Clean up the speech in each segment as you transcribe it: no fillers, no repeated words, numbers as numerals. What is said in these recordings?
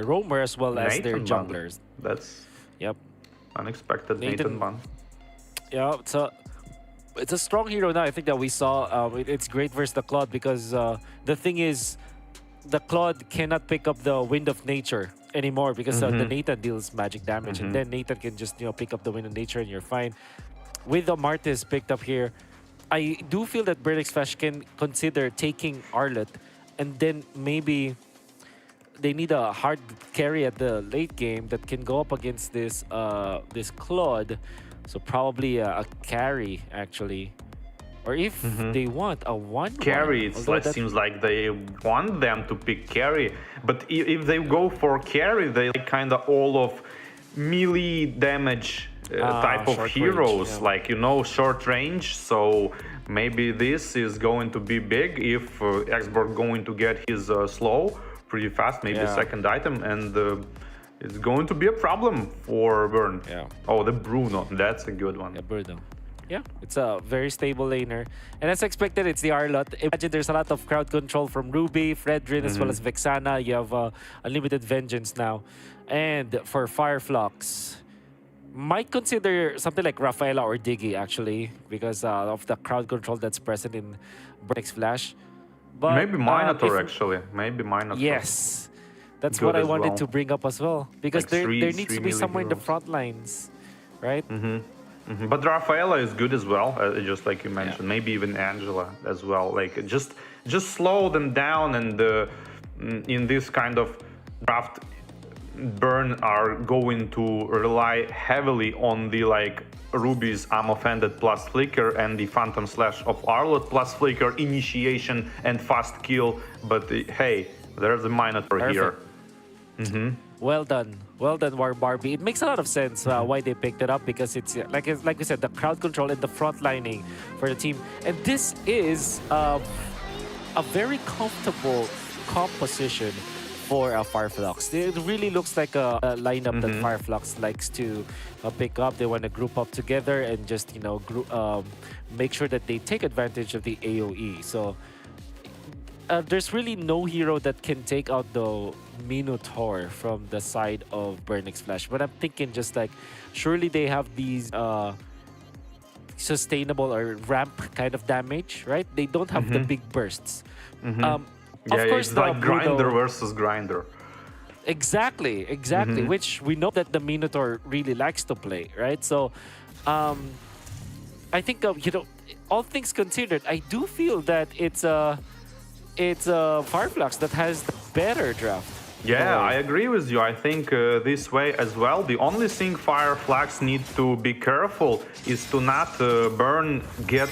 roamer as well as their Nathan ban. junglers. That's Yep. unexpected Nathan ban. Yeah, it's a strong hero now. I think that we saw it's great versus the Claude because the thing is the Claude cannot pick up the Wind of Nature anymore because the Nathan deals magic damage, and then Nathan can just pick up the Wind of Nature and you're fine. With the Martis picked up here, I do feel that Burnix Flash can consider taking Arlet, and then maybe they need a hard carry at the late game that can go up against this Claude. So probably a carry actually, or if they want a 1-1. Carry, seems like they want them to pick carry, but if they go for carry, they like kind of all of melee damage type of heroes, range, like short range. So maybe this is going to be big if Xborg going to get his slow pretty fast, maybe second item, and it's going to be a problem for Burn. Yeah. Oh, the Bruno, that's a good one. Yeah, Bruno. Yeah, it's a very stable laner. And as expected, it's the Arlot. Imagine there's a lot of crowd control from Ruby, Fredrin, as well as Vexana. You have unlimited vengeance now. And for Fireflux, might consider something like Rafaela or Diggy, actually, because of the crowd control that's present in Burnix Flash. But maybe Minotaur, actually. Maybe Minotaur. Yes. That's Good what I as wanted well. to bring up as well. Because Like there needs to be melee somewhere in the heroes. front lines, right? But Rafaela is good as well, just like you mentioned. Maybe even Angela as well. Like just slow them down, and in this kind of draft, Burn are going to rely heavily on the Ruby's I'm Offended plus Flicker and the Phantom Slash of Arlot plus Flicker, initiation and fast kill. But hey, there's a Minotaur here. Well done, War Barbie. It makes a lot of sense why they picked it up, because it's like we said, the crowd control and the front lining for the team, and this is a very comfortable composition for Fireflux. It really looks like a lineup that Fireflux likes to pick up. They want to group up together and just make sure that they take advantage of the AOE. So there's really no hero that can take out the Minotaur from the side of Burnix Flash. But I'm thinking just like, surely they have these sustainable or ramp kind of damage, right? They don't have the big bursts. Of course, it's like Grinder versus Grinder. Exactly. Which we know that the Minotaur really likes to play, right? So, I think all things considered, I do feel that it's a Fireflux that has the better draft. Yeah, I agree with you. I think this way as well. The only thing Fireflux need to be careful is to not get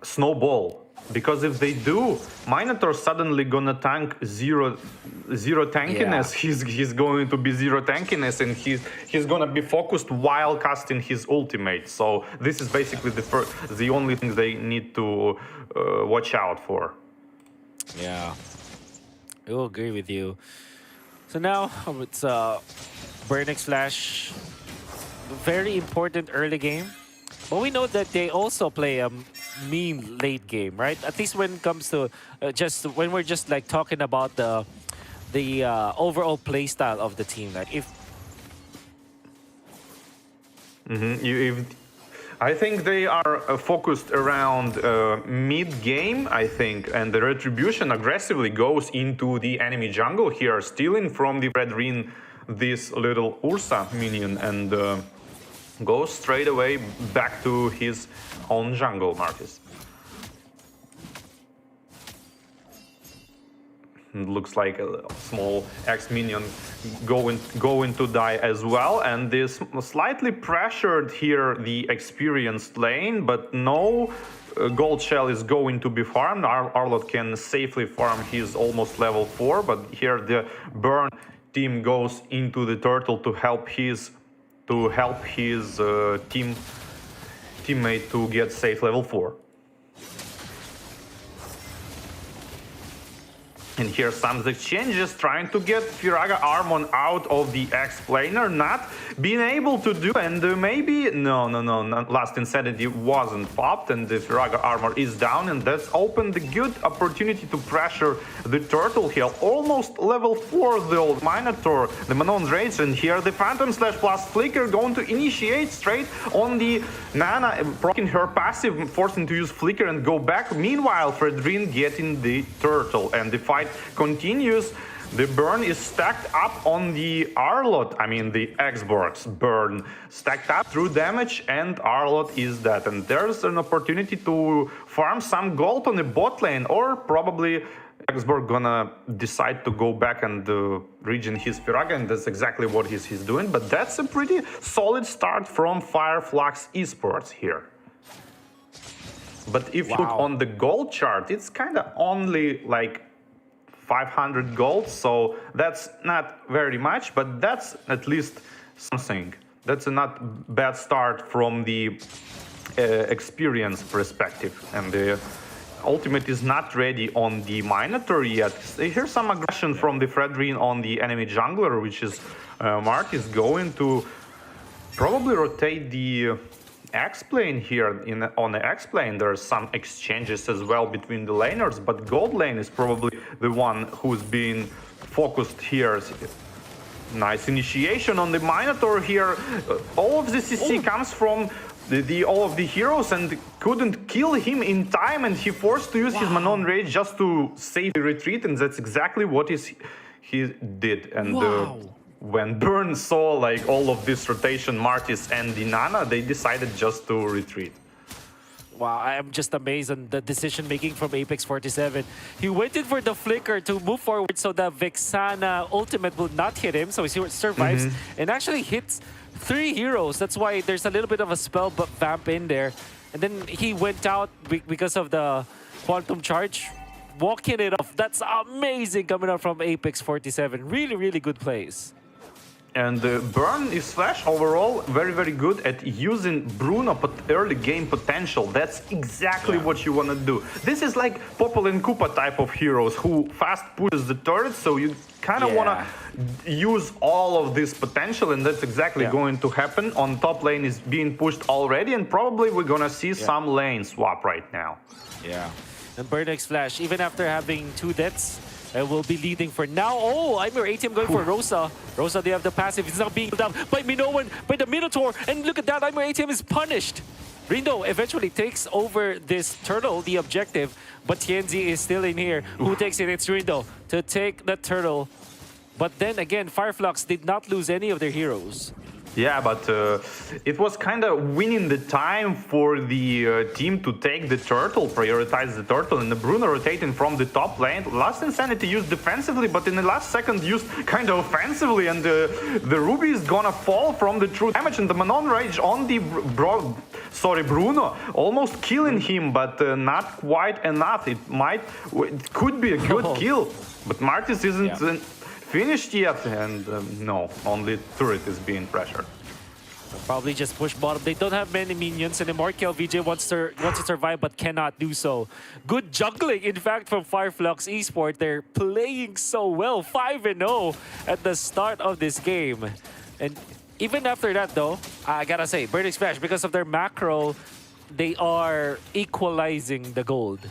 Snowball. Because if they do, Minotaur suddenly gonna tank zero tankiness. He's going to be zero tankiness, and he's gonna be focused while casting his ultimate. So this is basically the only thing they need to watch out for. Yeah, I will agree with you. So now it's Burnix Flash, very important early game, but we know that they also play a mean late game, right? At least when it comes to when we're just like talking about the overall play style of the team. Like if I think they are focused around mid-game, I think, and the Retribution aggressively goes into the enemy jungle here, stealing from the Red Ring this little Ursa minion, and goes straight away back to his own jungle, Marcus. Looks like a small X minion going to die as well, and this slightly pressured here the experienced lane, but no gold shell is going to be farmed. Arlot can safely farm his almost level 4, but here the Burn team goes into the turtle to help his teammate to get safe level 4. And here's some exchanges trying to get Firaga Armon out of the X-Planer, not being able to do, and maybe, no, Last Insanity wasn't popped, and the Firaga Armor is down, and that's opened a good opportunity to pressure the Turtle here. Almost level 4, the old Minotaur, the Manon Rage, and here the Phantom Slash plus Flicker going to initiate straight on the Nana, proccing her passive, forcing to use Flicker and go back. Meanwhile, Fredrin getting the Turtle, and the fight continues. The burn is stacked up on the Arlot, I mean the Xbox burn, stacked up through damage, and Arlot is dead. And there's an opportunity to farm some gold on the bot lane, or probably Xborg gonna decide to go back and regen his Firaga, and that's exactly what he's doing. But that's a pretty solid start from Flux Esports here. But if you look on the gold chart, it's kind of only like 500 gold, so that's not very much, but that's at least something. That's a not bad start from the experience perspective. And the ultimate is not ready on the Minotaur yet. Here's some aggression from the Fredrin on the enemy jungler, which is Mark is going to probably rotate the X-Plane here. On the X-Plane, there's some exchanges as well between the laners, but gold lane is probably the one who's being focused here. Nice initiation on the Minotaur here. All of the CC comes from all of the heroes, and couldn't kill him in time, and he forced to use his Manon Rage just to save the retreat, and that's exactly what he did. And when Burn saw like all of this rotation, Martis and the Nana, they decided just to retreat. Wow, I am just amazed on the decision making from Apex 47. He waited for the flicker to move forward so that Vexana ultimate will not hit him, so he survives and actually hits 3 heroes. That's why there's a little bit of a spell vamp in there. And then he went out because of the quantum charge, walking it off. That's amazing coming out from Apex 47. Really, really good plays. And Burn is Flash overall very good at using Bruno early game potential. That's exactly what you want to do. This is like Popol and Koopa type of heroes who fast pushes the turret, so you kind of want to use all of this potential, and that's exactly going to happen. On top lane is being pushed already, and probably we're gonna see some lane swap right now. Yeah. And Burn X Flash, even after having 2 deaths, will be leading for now. Oh, I'm your ATM going for Rosa. Rosa, they have the passive. It's now being down by Minoan, by the Minotaur. And look at that, I'm your ATM is punished. Rindo eventually takes over this turtle, the objective, but Tienzi is still in here. Who takes it? It's Rindo to take the turtle. But then again, Fireflux did not lose any of their heroes. Yeah, but it was kind of winning the time for the team to take the turtle, prioritize the turtle, and the Bruno rotating from the top lane. Last Insanity used defensively, but in the last second used kind of offensively, and the Ruby is gonna fall from the true damage, and the Manon Rage on the Bruno, almost killing him, but not quite enough. It could be a good kill, but Martis isn't finished yet, and no, only turret is being pressured. Probably just push bottom. They don't have many minions anymore. KLVJ wants to survive but cannot do so. Good juggling, in fact, from Flux Esports. They're playing so well, 5-0 at the start of this game. And even after that, though, I gotta say, Burning Smash, because of their macro, they are equalizing the gold.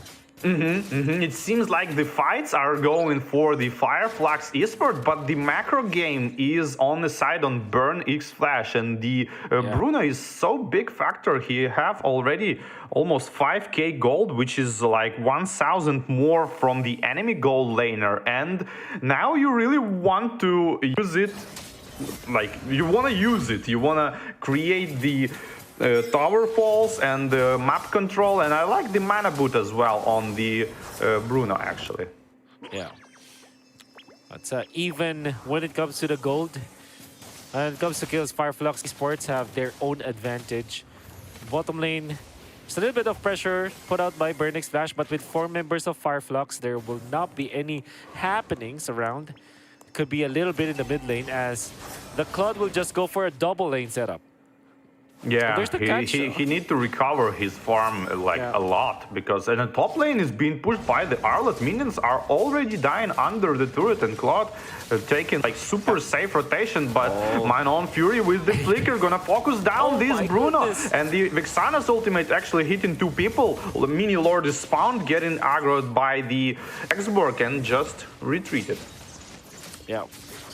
It seems like the fights are going for the Flux Esports, but the macro game is on the side on Burn X Flash, and the Bruno is so big factor. He have already almost 5k gold, which is like 1,000 more from the enemy gold laner, and now you really want to use it. Like, you want to use it. You want to create the tower falls and map control, and I like the mana boot as well on the Bruno, actually. Yeah. But even when it comes to the gold, when it comes to kills, Flux Esports have their own advantage. Bottom lane, there's a little bit of pressure put out by Burn X Flash, but with 4 members of Flux, there will not be any happenings around. Could be a little bit in the mid lane, as the Cloud will just go for a double lane setup. Yeah, there's the catch. he need to recover his farm like Yeah. a lot, because and the top lane is being pushed by the Arlet. Minions are already dying under the turret, and Claude taking like super safe rotation, but my own Fury with the flicker gonna focus down Oh this my Bruno, goodness. and the Vexana's ultimate actually hitting two people. The Mini Lord is spawned, getting aggroed by the Xborg and just retreated. Yeah.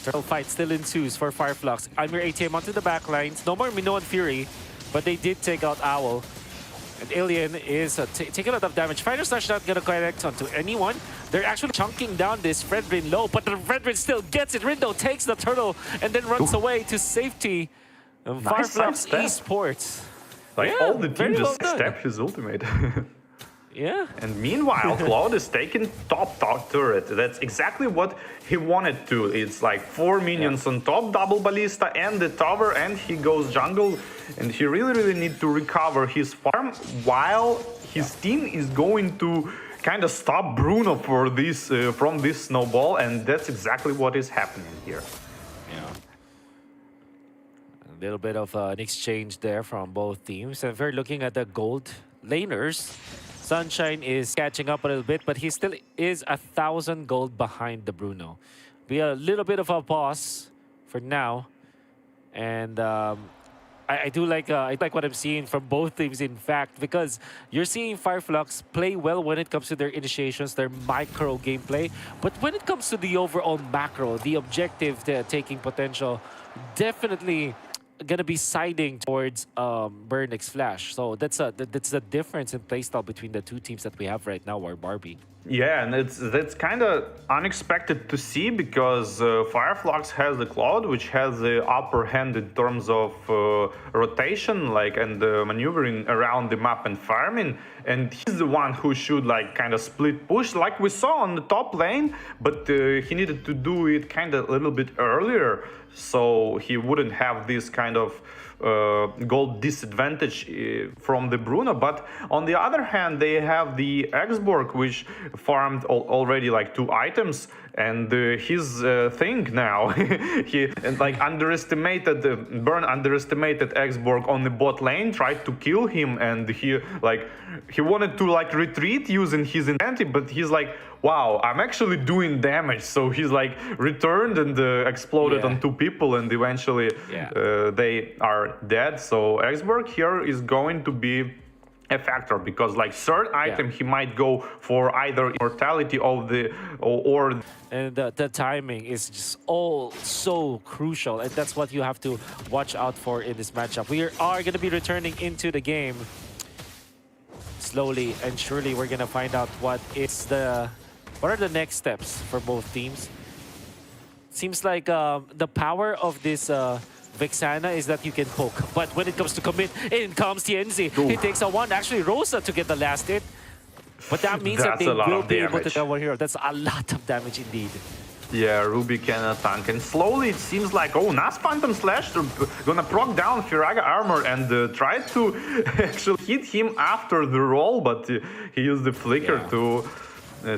Turtle fight still ensues for Fireflux. I'm your ATM onto the back lines. No more Minoan Fury, but they did take out Owl. And Alien is taking a lot of damage. Fighter Slash not gonna connect onto anyone. They're actually chunking down this Fredrin low, but the Fredrin still gets it. Rindo takes the turtle and then runs away to safety. And Nice Fireflux sidestep. Esports. Like Yeah, all the very team well just done. step his ultimate. Yeah. And meanwhile, Claude is taking top turret. That's exactly what he wanted to. It's like 4 minions on top, double ballista and the tower, and he goes jungle. And he really need to recover his farm while his team is going to kind of stop Bruno for this from this snowball, and that's exactly what is happening here. Yeah. A little bit of an exchange there from both teams. And if we're looking at the gold laners, Sunshine is catching up a little bit, but he still is 1,000 gold behind the Bruno. Be a little bit of a pause for now. And I do like I like what I'm seeing from both teams, in fact, because you're seeing Fireflux play well when it comes to their initiations, their micro gameplay. But when it comes to the overall macro, the objective, the taking potential, definitely gonna be siding towards Burn X Flash. So that's the difference in playstyle between the two teams that we have right now, or Barbie. Yeah, and that's kind of unexpected to see, because Fireflux has the Cloud, which has the upper hand in terms of rotation, like, and maneuvering around the map and farming. And he's the one who should like kind of split push, like we saw on the top lane. But he needed to do it kind of a little bit earlier, so he wouldn't have this kind of gold disadvantage from the Bruno. But on the other hand, they have the Xborg, which farmed already like 2 items, and his thing now he like underestimated Burn underestimated Xborg on the bot lane, tried to kill him, and he wanted to like retreat using his incentive, but he's like, wow, I'm actually doing damage. So he's like returned and exploded on 2 people, and eventually they are dead. So Xborg here is going to be a factor, because like third item he might go for either immortality of the or And the timing is just all so crucial, and that's what you have to watch out for in this matchup. We are going to be returning into the game slowly and surely. We're going to find out what are the next steps for both teams. Seems like the power of this Vexana is that you can poke, but when it comes to commit, in comes TNZ. He takes a 1, actually Rosa to get the last hit, but that means that they will be able to kill one hero. That's a lot of damage indeed. Yeah, Ruby cannot tank, and slowly it seems like, oh, Nas Phantom Slash gonna proc down Firaga armor and try to actually hit him after the roll, but he used the flicker to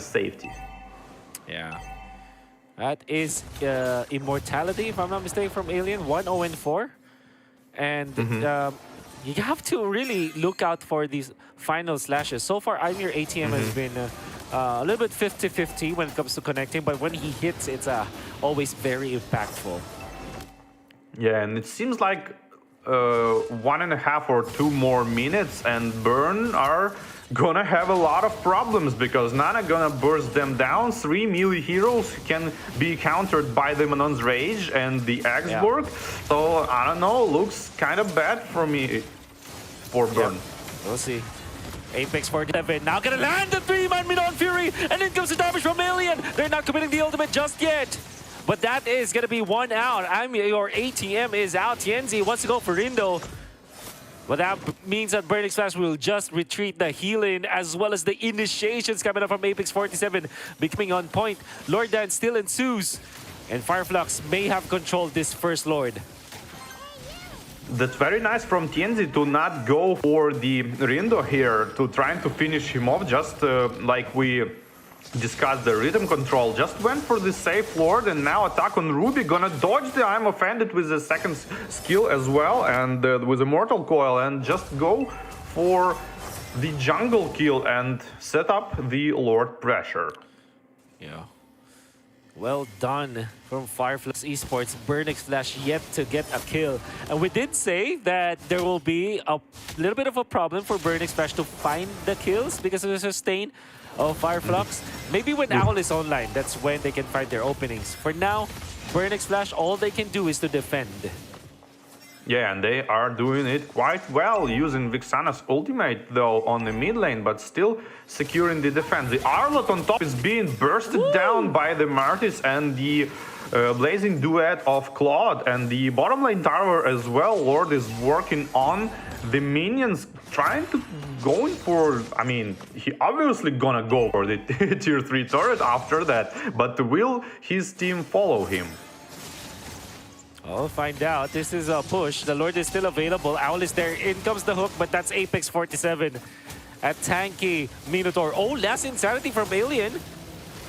safety. Yeah. That is immortality, if I'm not mistaken, from Alien, 1-0-4. And you have to really look out for these final slashes. So far, I'm your ATM has been a little bit 50-50 when it comes to connecting, but when he hits, it's always very impactful. Yeah, and it seems like 1.5 or 2 more minutes, and Burn are gonna have a lot of problems, because Nana gonna burst them down. 3 melee heroes can be countered by the Manon's Rage and the Xborg. So I don't know, looks kind of bad for me, for Burn. We'll see. Apex 47 now gonna land the 3-man Manon Fury, and in comes the damage from Alien. They're not committing the ultimate just yet, but that is gonna be 1 out. Your ATM is out. Tienzi wants to go for Rindo. But that means that Burn X Flash will just retreat. The healing as well as the initiations coming up from Apex 47 becoming on point. Lord Dance still ensues, and Fireflux may have controlled this first Lord. That's very nice from Tienzi to not go for the Rindo here, to trying to finish him off, just like we discussed the rhythm control, just went for the safe Lord, and now attack on Ruby, gonna dodge the I'm Offended with the second skill as well, and with a Mortal Coil, and just go for the jungle kill and set up the Lord pressure. Yeah. Well done from Flux Esports. Burnix Flash yet to get a kill. And we did say that there will be a little bit of a problem for Burnix Flash to find the kills because of the sustain of Fireflux. Maybe when Owl is online, that's when they can find their openings. For now, Burnix Flash, all they can do is to defend. Yeah, and they are doing it quite well, using Vixana's ultimate, though, on the mid lane, but still securing the defense. The Arlot on top is being bursted down by the Martis and the blazing duet of Claude, and the bottom lane tower as well. Lord is working on the minions, trying to going for, I mean, he obviously gonna go for the tier 3 turret after that, but will his team follow him? I'll find out. This is a push. The Lord is still available. Owl is there. In comes the hook, but that's Apex 47. A tanky Minotaur. Oh, last Insanity from Alien.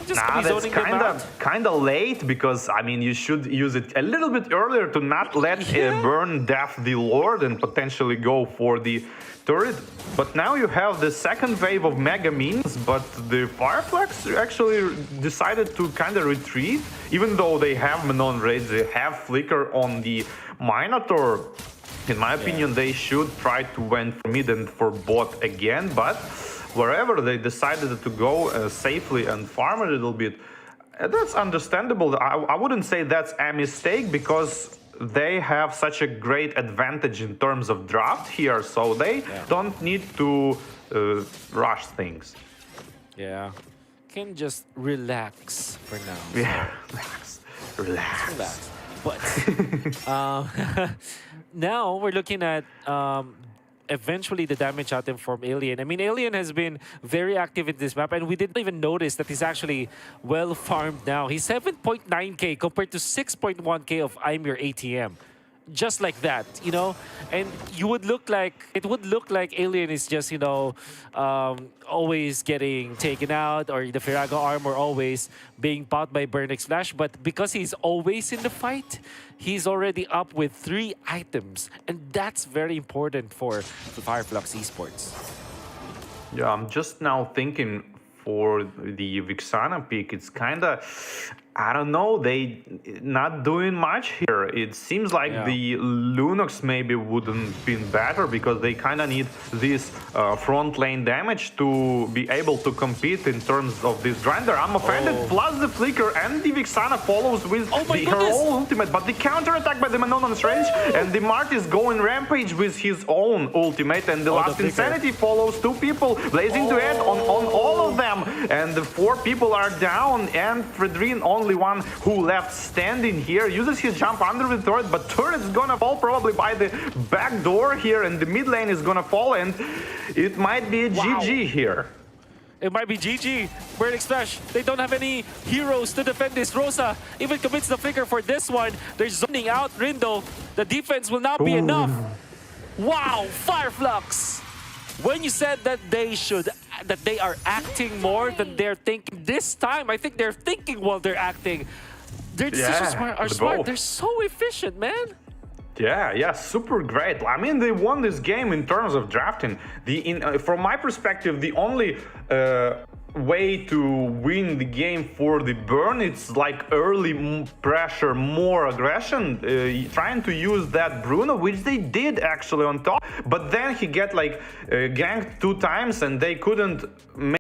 Just that's kind of late, because I mean you should use it a little bit earlier to not let burn death the Lord and potentially go for the turret. But now you have the second wave of mega minions, but the Fireflux actually decided to kind of retreat, even though they have Manon raids, they have Flicker on the Minotaur. In my opinion, they should try to went for mid and for bot again, but wherever they decided to go safely and farm a little bit, that's understandable. I wouldn't say that's a mistake, because they have such a great advantage in terms of draft here, so they don't need to rush things. Yeah, can just relax for now. So. Yeah, relax. But now we're looking at eventually the damage item from Alien. I mean, Alien has been very active in this map, and we didn't even notice that he's actually well farmed now. He's 7.9k compared to 6.1k of I'm Your ATM. Just like that, you know? And you would look like, it would look like Alien is just, you know, always getting taken out, or the Firago armor always being popped by Burnix Flash. But because he's always in the fight, he's already up with 3 items. And that's very important for Fireflux Esports. Yeah, I'm just now thinking for the Vixana pick, it's kind of, I don't know, they not doing much here. It seems like the Lunox maybe wouldn't been better, because they kind of need this front lane damage to be able to compete in terms of this grinder. I'm Offended plus the Flicker, and the Vixana follows with her own ultimate, but the counter attack by the Manon on range, and the Mart is going rampage with his own ultimate, and the last Insanity follows 2 people, blazing to add on all of them, and the 4 people are down, and Fredrin only one who left standing here, uses his jump under the turret, but turret is gonna fall probably by the back door here, and the mid lane is gonna fall, and it might be a GG here. It might be GG. Burnix Flash, they don't have any heroes to defend this. Rosa even commits the flicker for this one. They're zoning out Rindo. The defense will not be enough. Wow, Fireflux! When you said that they are acting more than they're thinking, this time I think they're thinking while they're acting. Their decisions are smart. They're so efficient, man. Yeah, super great. I mean, they won this game in terms of drafting. From my perspective, the only way to win the game for the Burn, it's like early pressure, more aggression, trying to use that Bruno, which they did actually on top, but then he get like ganked 2 times, and they couldn't make